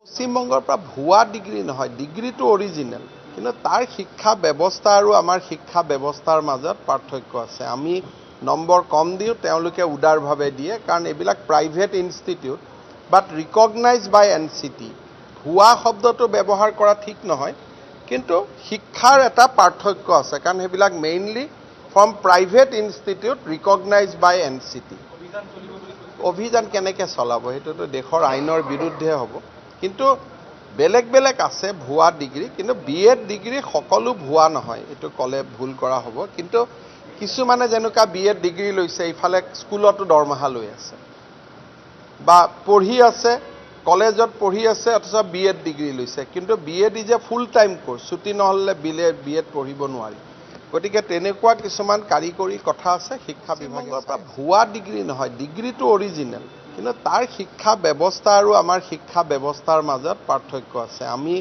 পশ্চিমবংগৰ পৰা ভুৱা ডিগ্ৰী নহয়, ডিগ্ৰীটো অৰিজিনেল, কিন্তু তাৰ শিক্ষা ব্যৱস্থা আৰু আমাৰ শিক্ষা ব্যৱস্থাৰ মাজত পাৰ্থক্য আছে। আমি নম্বৰ কম দিওঁ, তেওঁলোকে উদাৰভাৱে দিয়ে, কাৰণ এইবিলাক private institute but recognise by NCT। ভুৱা শব্দটো ব্যৱহাৰ কৰা ঠিক নহয়, কিন্তু শিক্ষাৰ এটা পাৰ্থক্য আছে, কাৰণ সেইবিলাক mainly from private institute recognise by NCT। অভিযান কেনেকৈ চলাব, সেইটোতো দেশৰ আইনৰ বিৰুদ্ধে হ'ব। কিন্তু বেলেগ বেলেগ আছে ভুৱা ডিগ্ৰী, কিন্তু BEd ডিগ্ৰী সকলো ভুৱা নহয়, এইটো ক'লে ভুল কৰা হ'ব। কিন্তু কিছুমানে যেনেকুৱা BEd ডিগ্ৰী লৈছে, ইফালে স্কুলতো দৰমহা লৈ আছে বা পঢ়ি আছে, কলেজত পঢ়ি আছে, অথচ BEd ডিগ্ৰী লৈছে। কিন্তু BEd is a full time course, ছুটি নহ'লে BEd পঢ়িব নোৱাৰি। গতিকে তেনেকুৱা কিছুমান কাৰিকৰী কথা আছে শিক্ষা বিভাগৰ পৰা। ভুৱা ডিগ্ৰী নহয়, ডিগ্ৰীটো অৰিজিনেল, কিন্তু তাৰ শিক্ষা ব্যৱস্থা আৰু আমাৰ শিক্ষা ব্যৱস্থাৰ মাজত পাৰ্থক্য আছে। আমি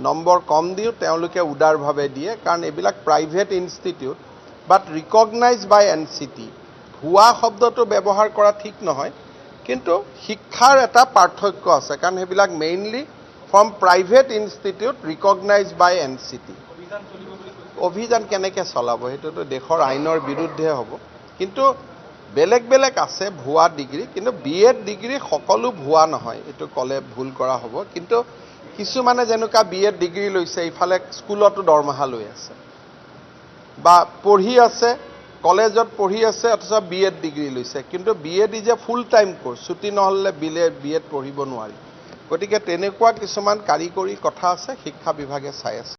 নম্বৰ কম দিওঁ, তেওঁলোকে উদাৰভাৱে দিয়ে, কাৰণ এইবিলাক private institute but recognise by NCT। ভুৱা শব্দটো ব্যৱহাৰ কৰা ঠিক নহয়, কিন্তু শিক্ষাৰ এটা পাৰ্থক্য আছে, কাৰণ সেইবিলাক mainly from private institute recognise by NCT। অভিযান কেনেকৈ চলাব, সেইটোতো দেশৰ আইনৰ বিৰুদ্ধে হ'ব। কিন্তু বেলেগ বেলেগ আছে ভুৱা ডিগ্ৰী, কিন্তু BEd ডিগ্ৰী সকলো ভুৱা নহয়, এইটো ক'লে ভুল কৰা হ'ব। কিন্তু কিছুমানে যেনেকুৱা BEd ডিগ্ৰী লৈছে, ইফালে স্কুলতো দৰমহা লৈ আছে বা পঢ়ি আছে, কলেজত পঢ়ি আছে, অথচ BEd ডিগ্ৰী লৈছে। কিন্তু BEd is a full time course, ছুটি নহ'লে BEd পঢ়িব নোৱাৰি। গতিকে তেনেকুৱা কিছুমান কাৰিকৰী কথা আছে শিক্ষা বিভাগে চাই আছে।